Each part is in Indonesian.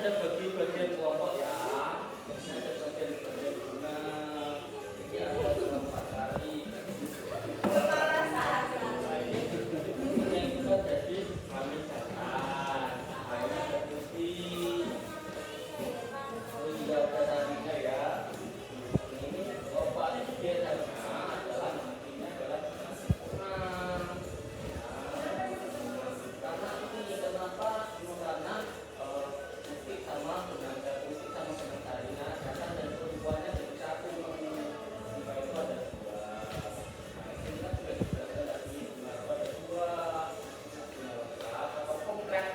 ada bagi-bagian kelompok ya. Ini ada bagian-bagian guna. Jadi ada kelompok hari. Yang kita jadi kami jalan. Hanya ada putih. Oh iya, ada tadinya ya. Ini kelompok ini biasanya adalah nantinya adalah sempurna. Karena ini kenapa? Karena musik sama tenaga musik sama sementaranya datang dan perempuannya jadi satu. Jika itu ada dua. Nah, ini kan sudah dijelaskan tadi. Jika itu ada dua, artinya lengkap atau komplek.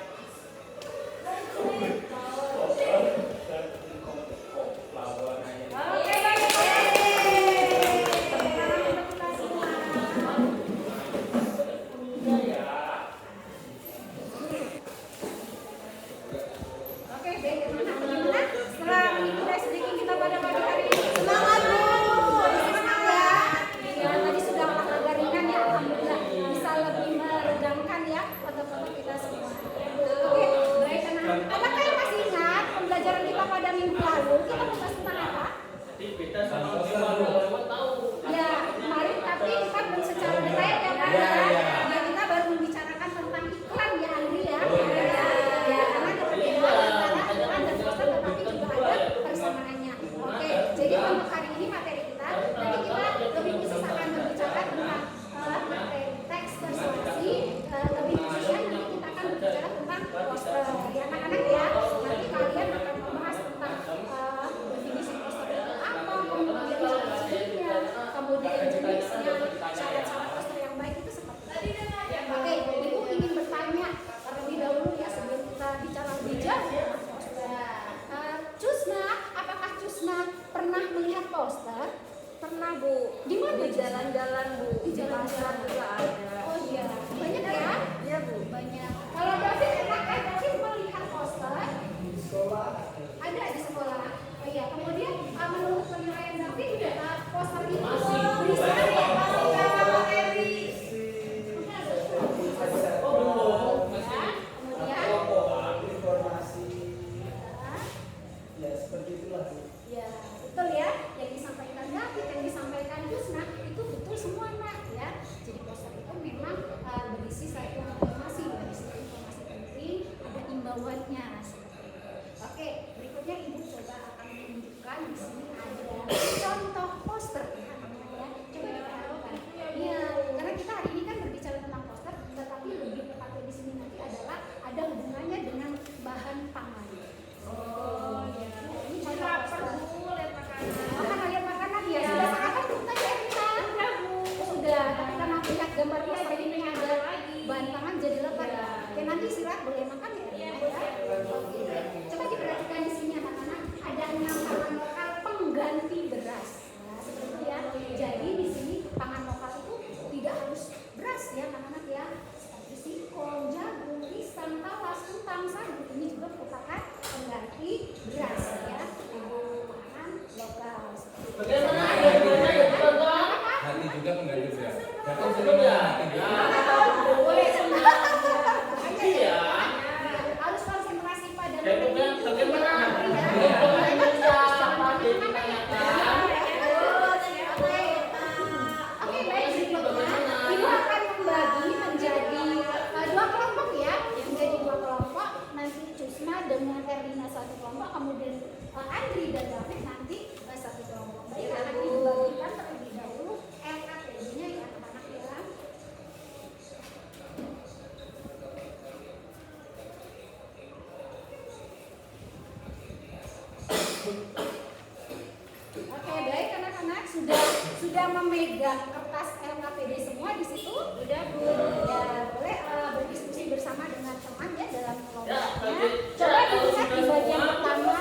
Sudah memegang kertas LKPD semua di situ? Sudah, Bu. Ya, boleh berdiskusi bersama dengan teman ya dalam kelompoknya. Coba dilihat di bagian pertama,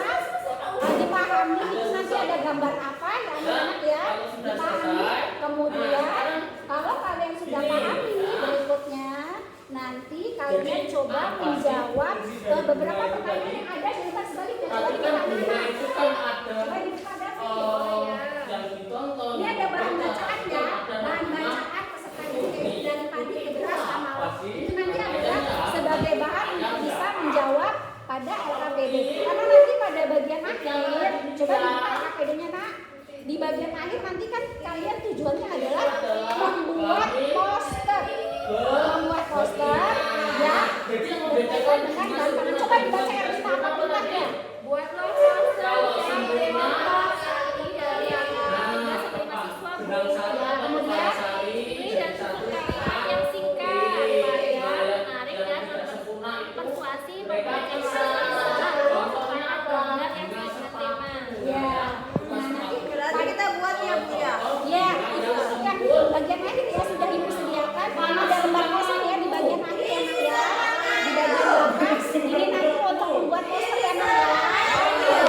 dipahami itu nanti ada gambar apa ya anak-anak ya, dipahami. Kemudian kalau kalian sudah pahami nih berikutnya, nanti kalian coba menjawab beberapa pertanyaan yang ada di depan sebaliknya. Coba di depan mana? Coba di depan ini ada bahan bacaannya, bahan bacaan peserta didik dari pagi ke beras sama itu nanti adalah sebagai bahan untuk bisa menjawab pada LKPD. Karena bagian akhir nanti kan kalian tujuannya adalah membuat poster. Membuat poster yang berkaitan dengan bahan pangan. Coba dibaca yang pertama perintahnya. Buatlah poster yang bermanfaat dari akar mahasiswa Bu. Kemudian Ini dan susun yang singkat, padat, menarik dan persuasi membaca lalu kepada pelanggan yang sesuai tema. ya, nah nanti Berarti kita buat ya Bu ya. ya itu yang bagian akhir ya sudah ibu sediakan. Ada lembar poster ya di bagian akhir ya Nak, ya. Di bagian belakang ini nanti untuk membuat poster ya Nak, ya.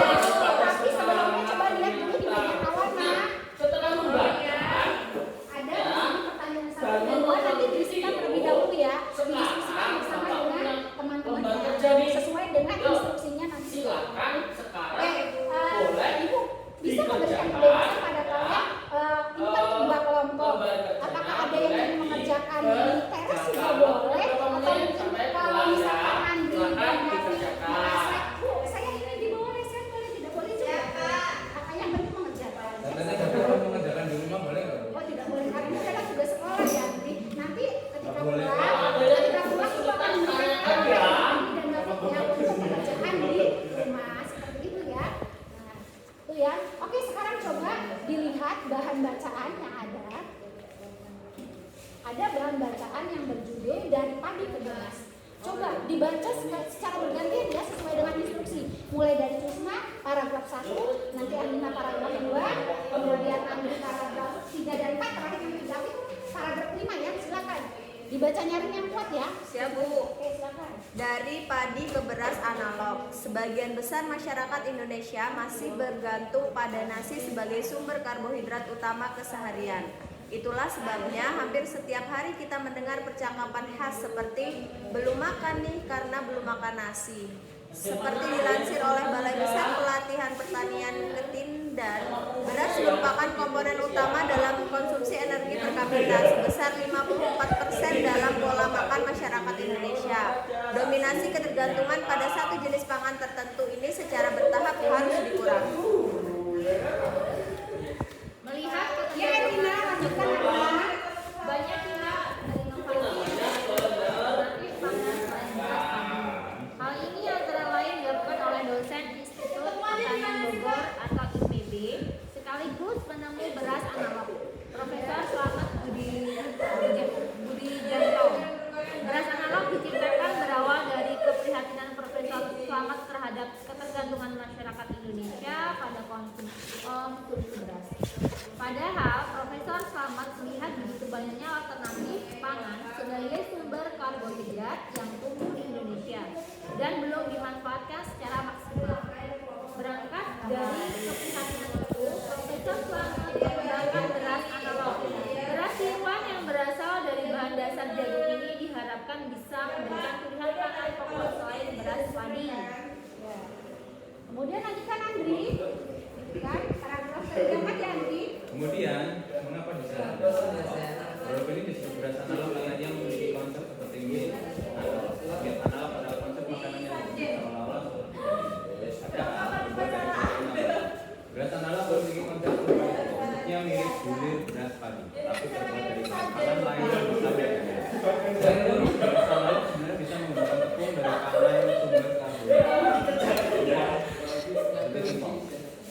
Tapi sebelumnya coba lihat dulu di bagian awal Nak. Setelah membaca, Ada di sini pertanyaan satu dan dua nanti diisikan terlebih dahulu ya. Didiskusikan bersama dengan teman-teman ya. Sesuai dengan instruksinya nanti. silakan sekarang Oke, boleh Ibu bisa memberikan kebebasan pada kalian. Ini kan dua kelompok. Apakah ada yang ingin mengerjakan di teras juga boleh? Atau mungkin kalau misalkan Andri dan Davi merasa, Bu, saya ini di bawah lesehan boleh tidak boleh juga? Kakak yang berarti mengerjakan. Katanya kalau mengerjakan di rumah boleh nggak? Oh tidak boleh karena ini adalah tugas sekolah ya Andri. Nanti ketika Nggak boleh. pulang Ibu akan memberikan Andri dan Davi ya untuk mengerjakan di rumah seperti itu ya. Nah, itu ya. Oke, sekarang coba dilihat bahan bacaan yang ada. Ada bahan bacaan yang berjudul Dari Padi ke Beras. Coba dibaca secara bergantian ya sesuai dengan instruksi. Mulai dari Susna paragraf 1, nanti Alina paragraf 2, kemudian Andri paragraf 3 dan 4, terakhir nanti David paragraf 5 ya. Silakan. Dibaca nyaring yang kuat ya. Siap Bu. Oke, silakan. Dari padi ke beras analog, sebagian besar masyarakat Indonesia masih bergantung pada nasi sebagai sumber karbohidrat utama keseharian. Itulah sebabnya hampir setiap hari kita mendengar percakapan khas seperti belum makan nih karena belum makan nasi. Seperti dilansir oleh Balai Besar Pelatihan Pertanian Ketindan, beras merupakan komponen utama dalam konsumsi energi per kapita sebesar 54% dalam pola makan masyarakat Indonesia. Dominasi ketergantungan pada satu jenis pangan tertentu ini secara bertahap harus dikurangi. Melihat Ya, Alina, lanjutkan Alina. banyak pihak berinovasi alternatif pangan selain beras padi. Hal ini antara lain dilakukan oleh dosen Institut Pertanian Bogor atau IPB sekaligus penemu beras analog, Profesor Slamet Budijanto. Beras analog diciptakan berawal dari keprihatinan Profesor Slamet terhadap ketergantungan masyarakat Indonesia pada konsumsi beras. Padahal Profesor Slamet melihat begitu banyaknya alternatif pangan sebagai sumber karbohidrat yang tumbuh di Indonesia dan belum dimanfaatkan secara maksimal. Berangkat dari keprihatinan itu, Profesor Slamet mengembangkan beras analog. Beras tiruan yang berasal dari bahan dasar jagung ini diharapkan bisa memberikan pilihan pangan pokok selain beras padi. Kemudian lanjutkan Andri. Kan paragraf keempat ya Andri. Kemudian, mengapa bisa produk ini disebut beras analog karena dia memiliki konsep seperti ini. Analog adalah konsep makanan yang seolah-olah ada berbuat dari beras analog. Beras analog memiliki konsep bentuknya mirip bulir beras padi, tapi terbuat dari bahan pangan lain yang berbeda. Dan beras analog sebenarnya bisa menggunakan tepung dari pangan sumber karbohidrat.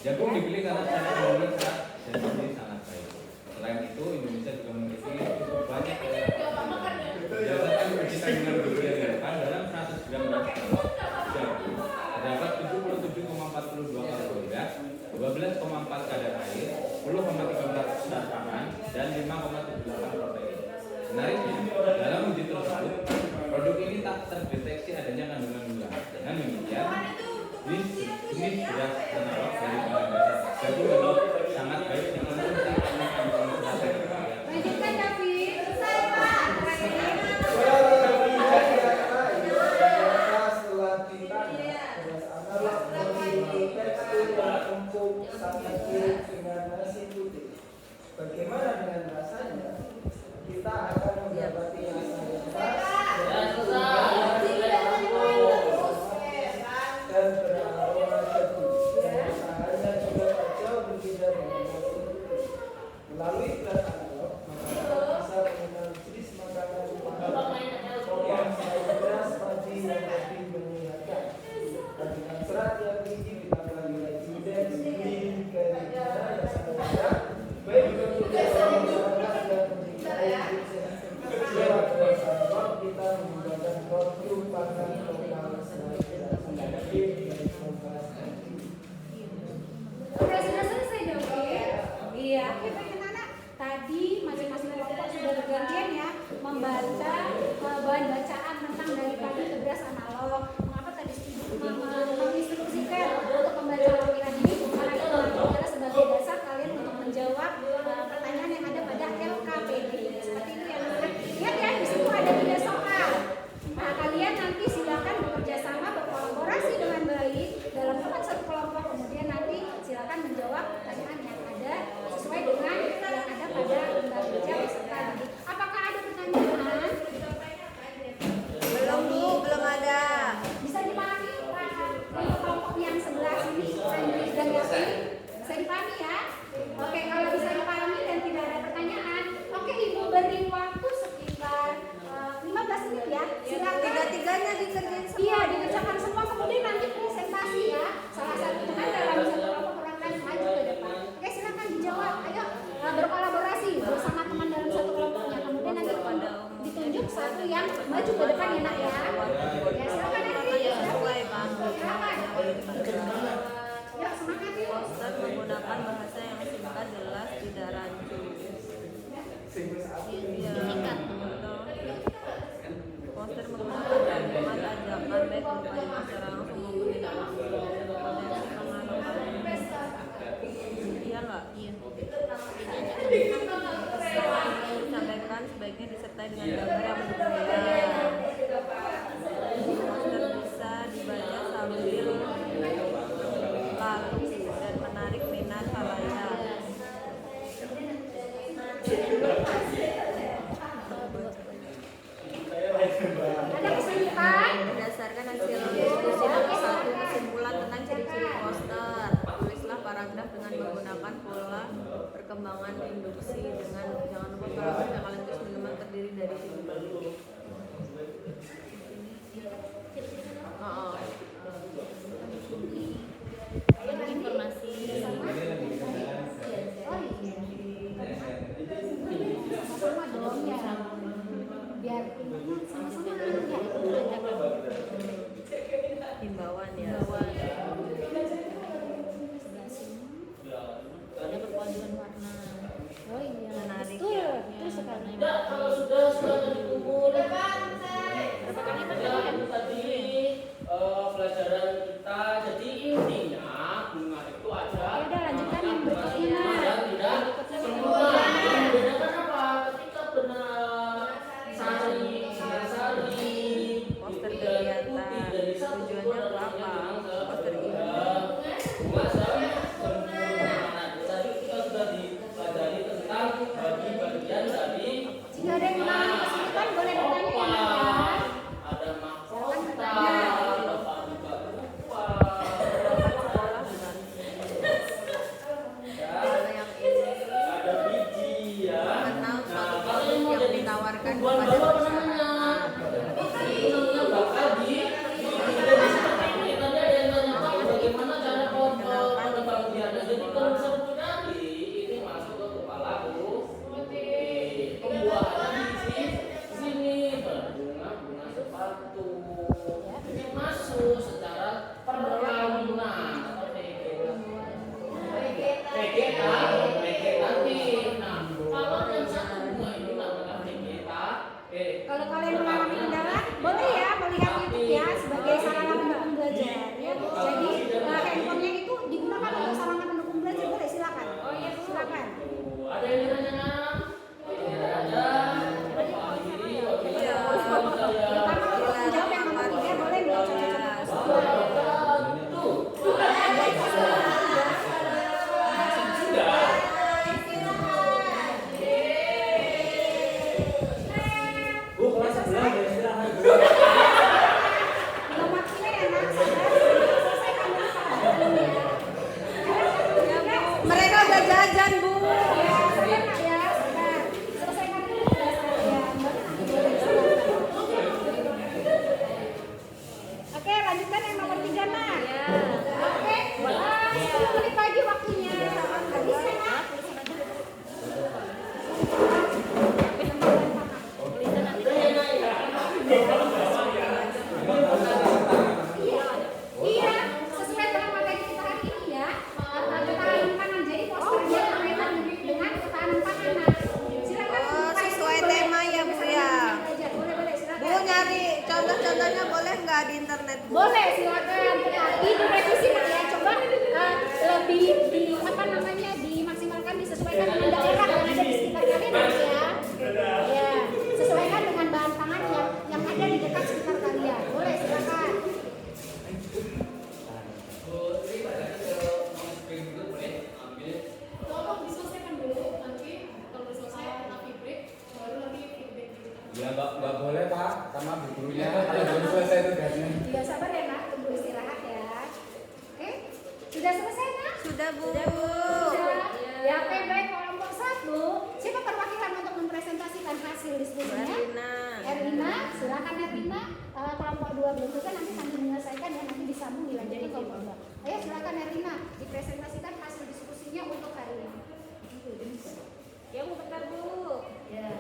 Jagung dipilih karena secara kandungan serat dan gizi sangat baik. Selain itu, Indonesia juga memiliki cukup banyak berdasarkan uji kandungan gizi yang dilakukan dalam 100 gram beras jagung terdapat 77,42 karbohidrat, 12,4 kadar air, 10,13 zat pangan, dan 5,78 protein. Menariknya, dalam uji tersebut, produk ini tak terdeteksi adanya kandungan gula. Dengan demikian, jenis beras analog dari bahan dasar jagung ini sangat baik dikonsumsi karena kandungan serat yang bervariasi. Lanjutkan David. Selesai Pak. Setelah ditanya, beras analog memiliki tekstur yang empuk, sangat mirip dengan nasi putih. Bagaimana dengan rasanya? Kita akan mendapati rasa yang khas dan beraroma tebu. Rasanya juga tak jauh berbeda dengan nasi putih. bahan bacaan tentang dari tadi ke beras analog. Mengapa tadi menginstruksikan untuk membaca lampiran ini? Karena itu adalah sebagai dasar kalian untuk menjawab pertanyaan yang ada pada LKPD. Seperti itu ya, teman-teman. Ingat ya, di situ ada 3 soal. Nah, kalian nanti silakan bekerja sama, berkolaborasi dengan baik dalam teman satu kelompok. Kemudian nanti silakan menjawab pertanyaan yang ada sesuai dengan yang ada pada lembar baca peserta. Apakah ada pertanyaan? Belum Bu, belum ada. Bisa dipahami Pak kelompok yang sebelah sini dan yang sini? Bisa dipahami ya? Oke, kalau bisa dipahami dan tidak ada pertanyaan, oke, Ibu beri waktu sekitar 15 menit ya. Silakan. Tiga-tiganya dikerjain semua. Iya, dikerjakan semua, kemudian nanti presentasi ya. Salah satu teman dalam satu kelompok berangkat maju ke depan. Oke, silakan dijawab. Ayo berkolaborasi bersama teman dalam satu kelompoknya. Kemudian nanti ditunjuk satu yang maju ke depan ya, Nak ya. Ya, silakan nanti. Silakan. Ya, semangat yuk. Poster menggunakan bahasa yang singkat, jelas, tidak rancu. Singkat. Poster menggunakan kalimat ajakan baik berupa secara langsung maupun tidak langsung. Potensi pengaruh. Iya nggak? Iya. Disampaikan sebaiknya disertai dengan gambar yang mendukung. Poster bisa dibaca sambil lalu dan menarik minat halayak. Ada kesulitan? Berdasarkan hasil diskusi nomor 1, kesimpulan tentang ciri-ciri poster. Tulislah paragraf dengan menggunakan pola perkembangan induksi dengan jangan lupa paragraf yang kalian tulis minimal terdiri dari simbol. Informasi. Sama-sama dong ya. Biar sama-sama ya. Himbauan ya. Ada perpaduan warna. Oh iya. Menarik Betul. ya. Betul sekali. Ya, kalau sudah silakan dikumpul. Berapa kali Ya, itu tadi pelajaran kita. Jadi intinya bunga itu ada. Ya udah, lanjutkan yang berikutnya. Dan tidak sempurna. Membedakan apa? Ketika benar sari, Poster itu dari kegiatan. putih dari satu Tujuannya warna apa? yang Poster ini. bunga sari sempurna. Nah, tadi kita sudah dipelajari tentang bagi-bagian dari Jika ada yang mengalami kesulitan boleh bertanya ya, Nak ya. ada mahkota, bertanya. ada paduka rupa, Kalau yang ini ada biji ya. mengenal suatu Nah, kalau produk yang mau yang jadi ditawarkan tumbuhan kepada baru apa masyarakat. namanya? Namanya bakal di dari seperti tadi ada yang tanya Pak, bagaimana cara pembagiannya. Jadi kalau misal dari ini masuk ke kepala pembuahannya di sini bunga sepatu. Ini masuk secara perkawinan atau vegetatif. Nah, kalau yang satu bunga ini namanya vegetatif. Kalau kalian mengalami kendala, boleh ya melihat YouTube ya sebagai sarana pendukung belajar ya. Jadi handphonenya itu digunakan untuk sarana pendukung belajar, boleh silakan. Oh iya, silakan. Ada yang ditanya? Ada. Iya. Terutama untuk menjawab yang nomor 3 boleh nggak coba-coba. Bu, kelas 11 ya, silahkan. Belum waktunya ya, Nak. Selesaikan dulu pelajarannya ya. Mereka udah jajan, Bu. Ya, sabar Nak ya, sabar. Selesaikan dulu pelajarannya, baru nanti boleh silakan. Oke, lanjutkan yang nomor 3, Nak. Oke, 10 menit lagi waktunya. Habis ya, Nak. Iya, sesuai dengan materi kita hari ini ya. Ketahanan pangan. Jadi posternya namanya Boleh, silakan. Tetapi direvisi nanti ya. Coba lebih dimaksimalkan, disesuaikan dengan daerah yang ada di sekitar kalian nanti ya. Ya, sesuaikan dengan bahan pangan yang ada di dekat sekitar kalian. Boleh, silakan. Ya nggak boleh Pak, sama bu gurunya kalau belum selesai tugasnya. Ya sabar ya Nak, tunggu istirahat ya. Oke, sudah selesai Nak? Sudah Bu. Sudah. Ya oke baik, kelompok 1. Siapa perwakilan untuk mempresentasikan hasil diskusinya? Erlina, silakan Erlina. Kelompok 2 belum selesai, nanti sambil menyelesaikan ya, nanti disambung dilanjutkan kelompok 2. Ayo silakan Erlina, dipresentasikan hasil diskusinya untuk hari ini. Ya Bu, bentar Bu. Ya.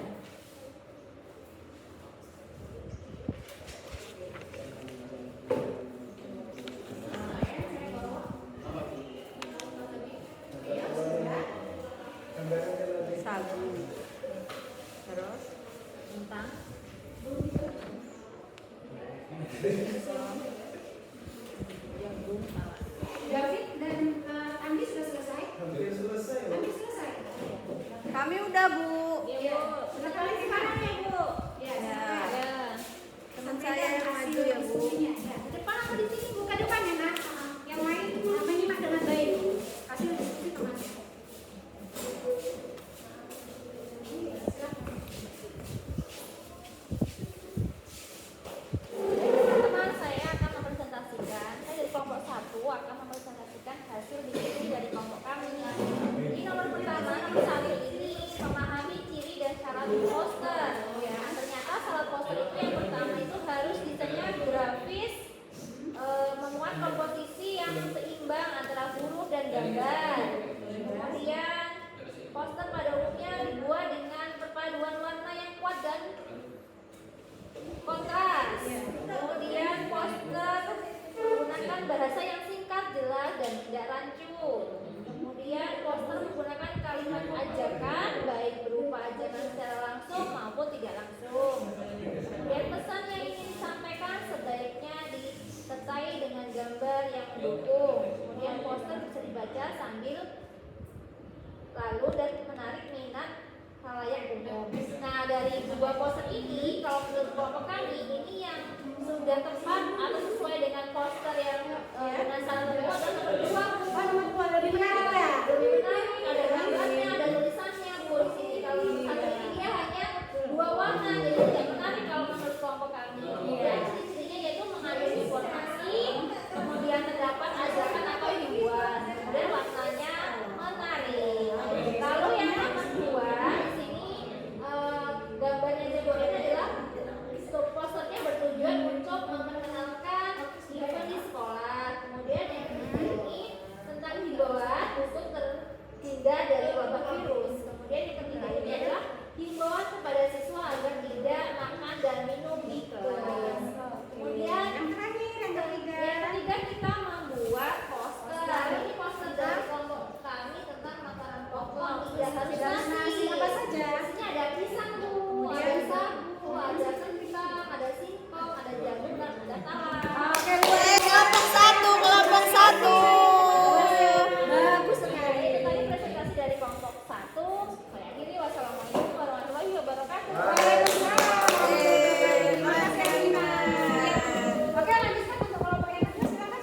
Sagu. Terus Tentang David dan Andi sudah selesai? Hampir selesai. Andi selesai? kami udah Bu. Iya Bu. Sudah kalian sekarang ya Bu? Ya, Ya. Ya. Teman saya yang maju ya Bu. Ya, di depan aku di sini buka depan ya Nak. Yang lain menyimak dengan baik. Hasil diskusi kemarin. Teman-teman, saya akan mempresentasikan, saya dari kelompok 1 akan mempresentasikan hasil diskusi dari kelompok kami. Jadi nomor pertama, nomor 1 ini memahami ciri dan syarat poster. Ya, ternyata syarat poster itu yang pertama itu harus desainnya grafis, memuat komposisi yang seimbang antara huruf dan gambar. Kemudian poster pada umumnya dibuat dengan perpaduan warna yang kuat dan kontras. Kemudian poster menggunakan bahasa yang singkat, jelas dan tidak rancu. Kemudian poster menggunakan kalimat ajakan baik berupa ajakan secara langsung maupun tidak langsung. Kemudian pesan yang ingin disampaikan sebaiknya disertai dengan gambar yang mendukung. Kemudian poster bisa dibaca sambil lalu dan menarik minat halayak umum. Nah, dari dua poster ini, kalau menurut kelompok kami, ini yang sudah tepat atau sesuai dengan poster yang dengan syarat tertentu adalah nomor 2. Oh, nomor 2 lebih menarik ya? Lebih menarik, ada gambarnya, ada tulisannya. Bu, di sini kalau satu ini dia hanya 2 warna, jadi tidak menarik kalau menurut kelompok kami. Kemudian ciri-cirinya yaitu mengandung informasi, kemudian terdapat ajakan atau hiburan, kemudian warnanya menarik. Lalu yang nomor 2 di sini gambarnya jebolan adalah posternya bertujuan untuk memperkenalkan event di sekolah. Kemudian yang ketiga ini tentang himbauan untuk terhindar dari wabah virus. Kemudian yang ketiga ini adalah himbauan kepada siswa agar tidak makan dan minum di kelas. Kemudian Yang terakhir, yang ketiga. kita membuat poster. Ini poster dari kelompok kami tentang makanan pokok tidak harus nasi. Apa saja? Di sini ada pisang Bu, ada sagu, ada kentang, ada singkong, ada jagung dan ada talas. Oke, Kelompok 1, kelompok 1. bagus Nah, sekali. itu tadi presentasi dari kelompok 1. Saya akhiri, wassalamualaikum warahmatullahi wabarakatuh. Terima kasih Erlina. Oke, lanjutkan untuk kelompok yang kedua. Silakan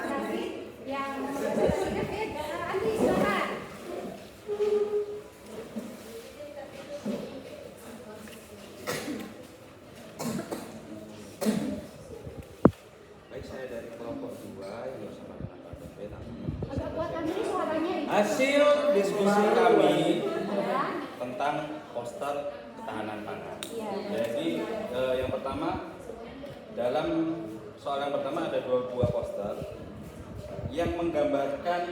Andi. Yang mempresentasikan Andi, silakan. Baik, saya dari kelompok 2 yang bersama dengan Pak David. Agak kuat Andi suaranya ini. Hasil diskusi kami Ya. tentang poster ketahanan pangan. Iya. Jadi yang pertama, dalam soal yang pertama ada 2 buah poster yang menggambarkan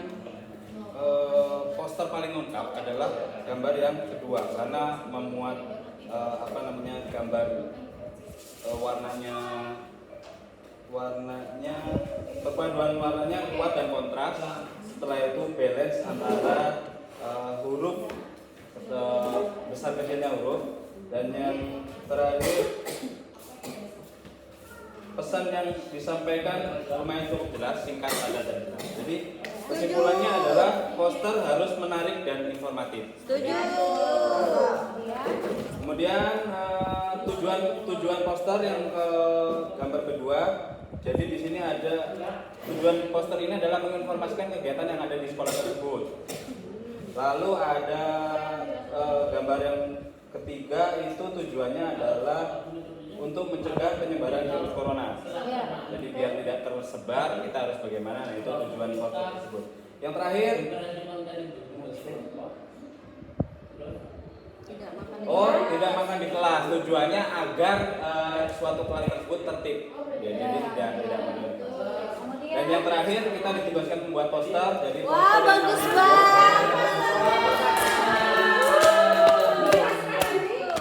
poster paling lengkap adalah gambar yang kedua karena memuat gambar warnanya perpaduan warnanya kuat dan kontras. Setelah itu balance antara huruf besar kecilnya huruf, dan yang terakhir pesan yang disampaikan lumayan cukup jelas, singkat, padat dan jelas. Jadi kesimpulannya adalah poster harus menarik dan informatif. Setuju. Kemudian tujuan poster yang ke gambar kedua. Jadi di sini ada tujuan poster ini adalah menginformasikan kegiatan yang ada di sekolah tersebut. Lalu ada gambar yang ketiga itu tujuannya adalah untuk mencegah penyebaran virus corona. Jadi biar tidak tersebar, kita harus bagaimana? Nah, itu tujuan poster tersebut. Yang terakhir, tidak makan di kelas. Tujuannya agar suatu kelas tersebut tertib. Ya, jadi tidak makan. Dan yang terakhir kita ditugaskan membuat poster. Jadi Wah, bagus banget.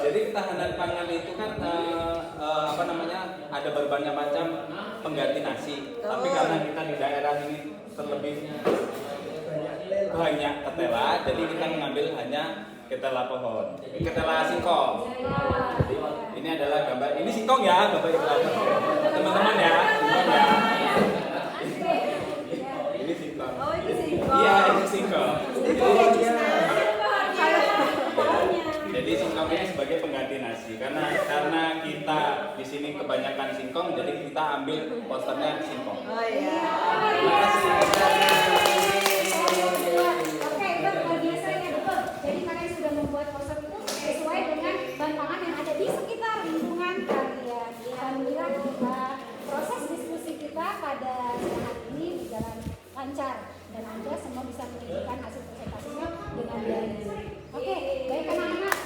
Jadi ketahanan pangan itu kan ada berbagai macam pengganti nasi. Tapi karena kita di daerah ini terlebih banyak ketela, jadi kita mengambil hanya ketela pohon, ketela singkong. Jadi ini adalah gambar, ini singkong ya, Bapak Ibu teman-teman ya, singkong ya. Ini singkong. Oh, itu singkong. Iya, ini singkong. Jadi singkong ini sebagai pengganti nasi, karena kita di sini kebanyakan singkong, jadi kita ambil posternya singkong. Oh iya. Terima kasih. Oke, itu luar biasa ya, betul. Jadi kalian sudah membuat poster itu sesuai dengan bahan pangan yang ada di sekitar lingkungan kalian. Alhamdulillah proses diskusi kita pada siang hari ini berjalan lancar dan Anda semua bisa menunjukkan hasil presentasinya dengan baik. Oke, baik anak-anak,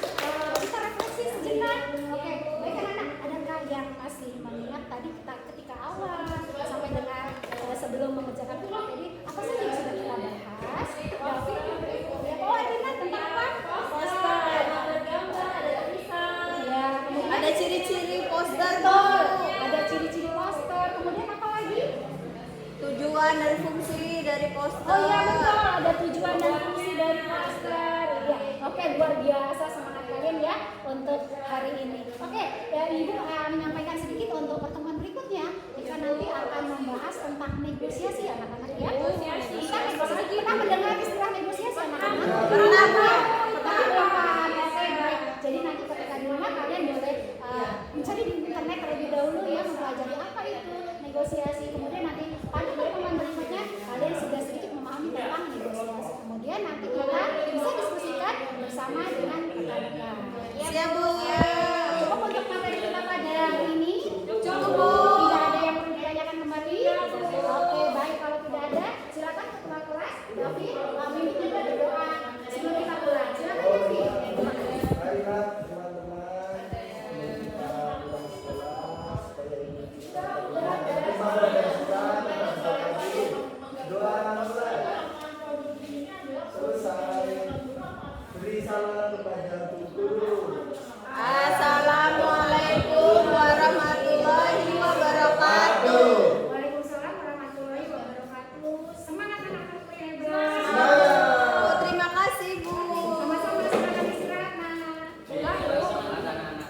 kita refleksi sejenak. Oke, baik anak-anak, adakah yang masih mengingat tadi kita ketika awal sampai dengan sebelum mengerjakan film ini apa saja yang sudah kita bahas? David, oh Adina tentang apa? Poster, ada gambar, ada tulisan. Ya, kemudian Ada ciri-ciri poster betul, tuh. ada ciri-ciri poster. Kemudian apa lagi? Tujuan dan fungsi dari poster. Oh iya betul, ada tujuan dan fungsi dari poster. Ya, oke, luar biasa semangat kalian ya untuk hari ini. Oke, ya Ibu menyampaikan sedikit untuk pertemuan berikutnya. Kita nanti akan membahas tentang negosiasi anak-anak ya. Negosiasi. Kita mendengar istilah negosiasi anak-anak. Pernah. Oke, baik. Jadi nanti ketika di rumah kalian boleh mencari di internet terlebih dahulu ya, mempelajari apa itu negosiasi. Kemudian nanti pada pertemuan berikutnya kalian sudah sedikit memahami tentang negosiasi. Kemudian nanti kita bisa diskusikan bersama dengan rekan-rekan. Siap, Bu.